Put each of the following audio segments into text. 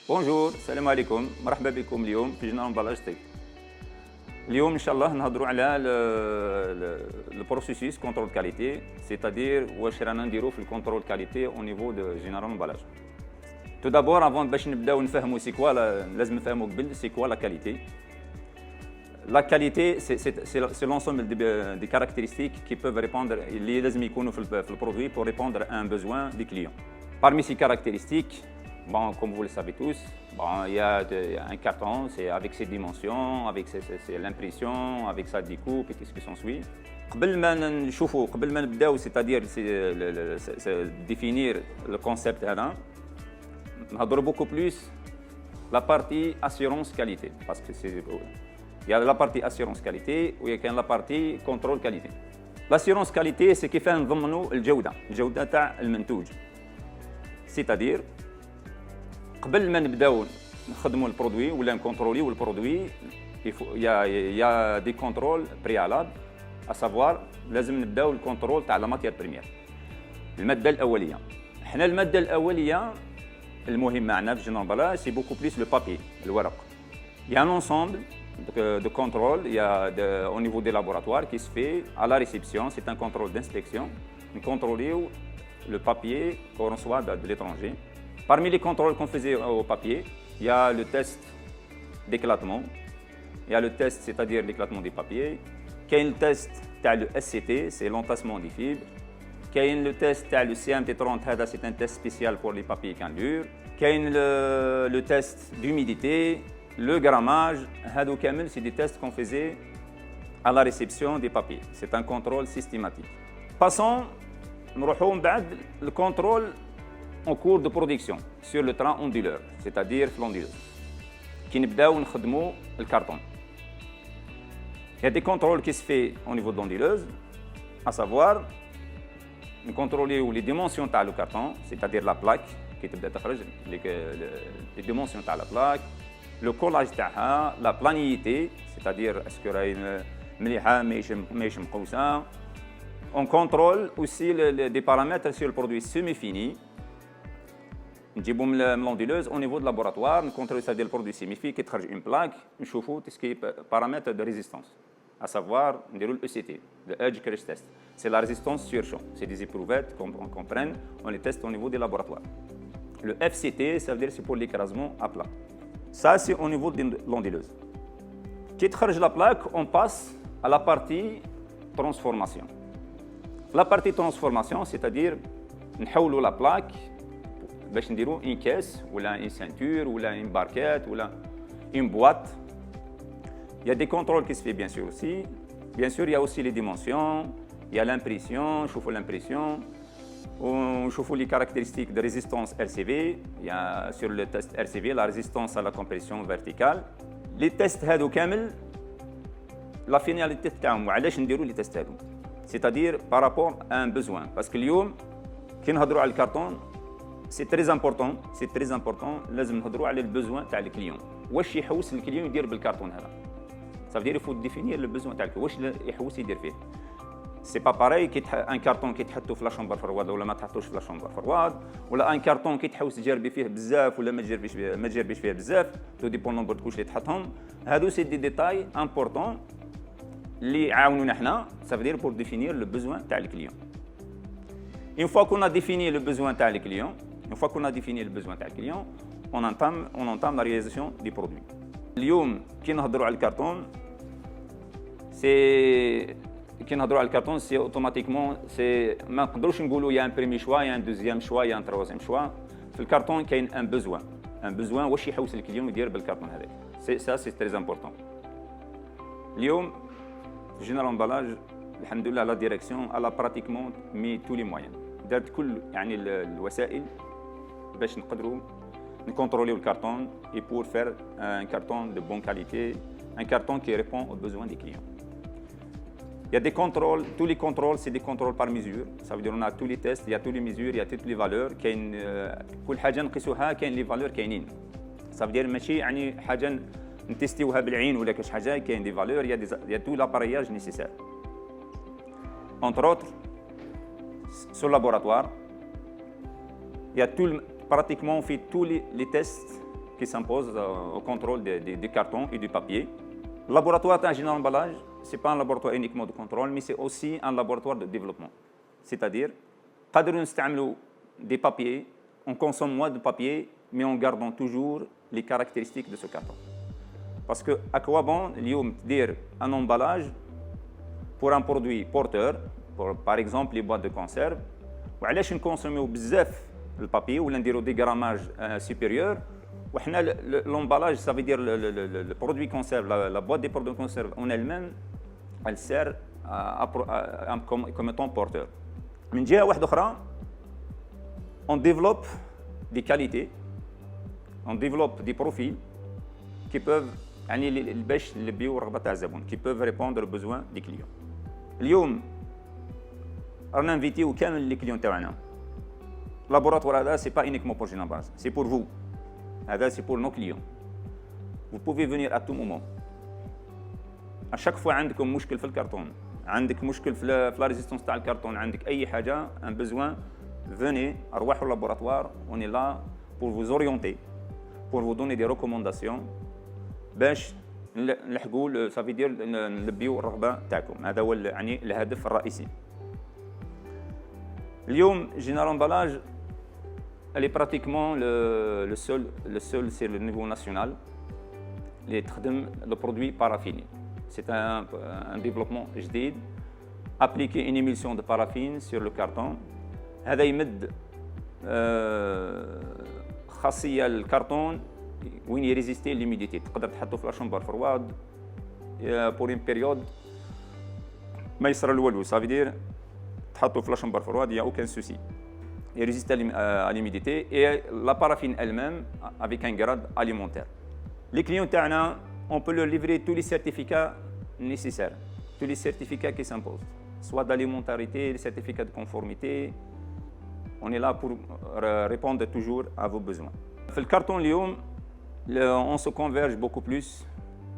بونجور السلام عليكم مرحبا بكم اليوم في جنرال امبالاج تك. اليوم ان شاء الله نهضروا على البروسيسوس كونترول كاليتي سيتادير واش رانا نديرو في الكونترول كاليتي او نيفو دو جنرال امبالاج. تو دابور افون باش نبداو نفهموا سي كوا لازم نفهموا قبل سي كوا لا كاليتي. La qualité, c'est l'ensemble des caractéristiques qui peuvent répondre, le produit pour répondre à un besoin des clients. Parmi ces caractéristiques, bon, comme vous le savez tous, bon, il y a un carton, c'est avec ses dimensions, avec l'impression, avec sa découpe et tout ce qui s'ensuit. قبل ما نبداو c'est-à-dire définir le concept هذا نهضروا beaucoup plus la partie assurance qualité parce que c'est il y a la partie assurance qualité et il y a la partie contrôle qualité. L'assurance qualité c'est كيف نضمنوا الجودة تاع المنتوج. C'est-à-dire قبل ما نبداو نخدموا البرودوي ولا نكونتروليو البرودوي il y a des contrôles préalables à savoir لازم نبداو الكونترول تاع لا ماتيير بريمير. المادة الأولية. احنا المادة الأولية المهم معنا في جنرال امبالاج سي بوكو بليس لو بابي الورق. Il y a un ensemble de contrôle, il y a au niveau des laboratoires qui se fait à la réception, c'est un contrôle d'inspection. Nous contrôlons le papier qu'on reçoit de l'étranger. Parmi les contrôles qu'on faisait au papier, il y a le test d'éclatement, il y a le test, c'est-à-dire l'éclatement des papiers. Il y a le test le SCT, c'est l'entassement des fibres. Il y a le test le CMT30, c'est un test spécial pour les papiers candures. Il y a le test d'humidité. Le grammage, c'est des tests qu'on faisait à la réception des papiers. C'est un contrôle systématique. Passons, nous le contrôle en cours de production sur le train onduleur, c'est-à-dire l'onduleuse, qui nous le carton. Il y a des contrôles qui se font au niveau de l'onduleuse, à savoir, nous contrôlons les dimensions de le carton, c'est-à-dire la plaque, qui les dimensions de la plaque, le collage تاعها la planité c'est-à-dire est-ce que راهي مليحه ماهيش مقوسه. On contrôle aussi des paramètres sur le produit semi-fini. نجيبو من l'onduleuse au niveau de laboratoire نكونترول c'est-à-dire le produit semi-fini qui تخرج une plaque نشوفوا tout ce qui est paramètres de résistance à savoir نديرو le ECT le edge crash test. C'est la résistance sur champ, c'est des éprouvettes qu'on comprenne, on les teste au niveau des laboratoires. Le FCT ça veut dire c'est pour l'écrasement à plat. Ça, c'est au niveau de l'onduleuse. Qui charge la plaque, on passe à la partie transformation. La partie transformation, c'est-à-dire, nous la plaque, une caisse, ou une ceinture, ou une barquette, ou une boîte. Il y a des contrôles qui se font bien sûr aussi. Bien sûr, il y a aussi les dimensions, il y a l'impression, je fais l'impression. On chauffe les caractéristiques de résistance RCV. Il y a sur le test RCV la résistance à la compression verticale. Les tests هادو كامل la finalité تاعهم علاش نديروا les tests هادو c'est-à-dire par rapport à un besoin parce que اليوم كي نهضروا على الكرتون c'est très important لازم نهضروا على البزوان تاع الكليون واش يحوس الكليون يدير بالكرتون هذا. ça veut dire il faut définir le besoin تاعك واش يحوس يدير فيه. C'est pas pareil qu'un carton qui تحطه في لا شامبر فرواد ولا ما تحطوش في لا شامبر فرواد ولا ان كارطون كي تحوس تجربي فيه بزاف ولا ما تجربيش فيه بزاف تو ديبون نومبر دو كوش اللي تحطهم. هادو سي دي ديتاي امبورطون اللي يعاونونا حنا ça veut dire pour définir le besoin تاع الكليون. Une fois qu'on a défini le besoin تاع الكليون, on entame la réalisation du produit. اليوم كي نهضروا على الكرتون Qui n'a droit à le carton, c'est automatiquement, ما نقدروش نقولوا il y a un premier choix, il y a un deuxième choix, il y a un troisième choix. في الكرتون كاين un besoin واش يحوس الكليون يدير بالكرتون هذاك. Ça c'est très important. اليوم في جنرال امبالاج الحمد لله la direction elle a pratiquement mis tous les moyens. دارت كل يعني الوسائل باش نقدروا نكونتروليو الكرتون et pour faire un carton de bonne qualité, un carton qui répond aux besoins des clients. Il y a des contrôles, tous les contrôles, c'est des contrôles par mesure. Ça veut dire qu'on a tous les tests, il y a toutes les mesures, il y a toutes les valeurs. كل حاجة نقيسوها كاين les valeurs كاينين. Ça veut dire ماشي يعني حاجة نتستيوها بالعين ولا كاش حاجة كاين des valeurs, il y a tout l'appareillage nécessaire. Entre autres, sur le laboratoire, il y a pratiquement on fait tous les tests qui s'impose au contrôle du carton et du papier. Le laboratoire d'ingénieur emballage, ce n'est pas un laboratoire uniquement de contrôle, mais c'est aussi un laboratoire de développement. C'est-à-dire, nous utilisons des papiers, on consomme moins de papier, mais en gardant toujours les caractéristiques de ce carton. Parce que à quoi bon dire un emballage pour un produit porteur, par exemple les boîtes de conserve, ou علاش نكونسوميو بزاف البابي ولا نديرو des grammages supérieurs وحنا l'emballage ça veut dire le produit conserve la boîte des produits conserve en elle-même elle sert comme étant porteur. من جهة واحدة أخرى on développe des qualités, on développe des profils qui peuvent يعني باش نلبيو الرغبة تاع الزبون qui peuvent répondre aux besoins des clients. اليوم رانا انفيتيو كامل لي كليون تاعنا. اللابوراتوار هذا سي با uniquement pour Général Emballage, c'est pour vous. هذا c'est pour nos clients. Vous pouvez venir à tout moment. À chaque fois عندكم مشكل في الكرتون، عندك مشكل في لا ريزيستانس تاع الكرتون، عندك أي حاجة un besoin, venez أرواحوا اللابوراتوار. On est là pour vous orienter, pour vous donner des recommandations باش نلحقوا ça veut dire نلبيو الرغبة تاعكم. هذا هو يعني الهدف الرئيسي. اليوم Général Emballage elle est pratiquement le seul c'est le niveau national اللي تخدم le produit paraffiné. C'est un développement جديد appliquer une émulsion de paraffine sur le carton. هذا يمد خاصية الكرتون وين يريزيستي ليميديتي. تقدر تحطه في لاشومبر فرواد pour une période ما يصرى الوالو. Ça veut dire تحطه في لاشومبر فرواد, il n'y a aucun souci. Il résiste à l'humidité et la paraffine elle-même avec un grade alimentaire. Les clients تاعنا on peut leur livrer tous les certificats nécessaires, tous les certificats qui s'imposent, soit d'alimentarité, les certificats de conformité. On est là pour répondre toujours à vos besoins. في الكرتون اليوم on se converge beaucoup plus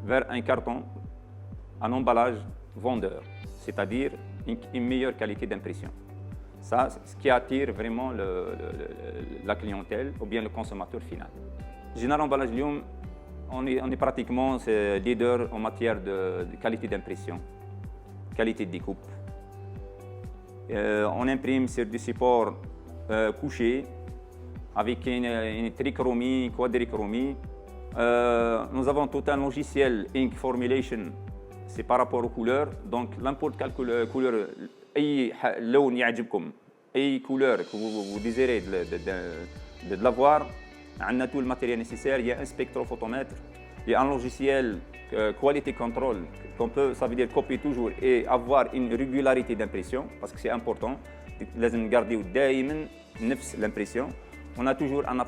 vers un carton, un emballage vendeur, c'est-à-dire une meilleure qualité d'impression. Ça, c'est ce qui attire vraiment la clientèle ou bien le consommateur final. Général Emballage اليوم on est pratiquement leader en matière de qualité d'impression, qualité de découpe. On imprime sur du support couché avec une trichromie, quadrichromie. Nous avons tout un logiciel Ink Formulation, c'est par rapport aux couleurs. Donc n'importe quelle couleur, أي لون يعجبكم, أي couleur que vous désirez de l'avoir, on a tout le matériel nécessaire. Il y a un spectrophotomètre, il y a un logiciel quality control qu'on peut, ça veut dire copier toujours et avoir une régularité d'impression parce que c'est important. لازم نغارديو دائما نفس l'impression. On a toujours un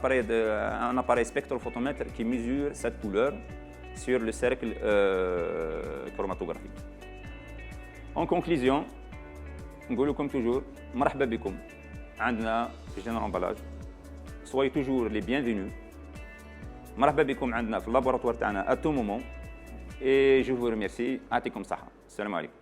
appareil spectrophotomètre qui mesure cette couleur sur le cercle chromatographique. En conclusion, نقول لكم toujours مرحبا بكم عندنا في Général Emballage. Soyez toujours les bienvenus. مرحبا بكم عندنا في اللابوراتوار تاعنا à tout moment. Et je vous remercie. يعطيكم الصحة. السلام عليكم.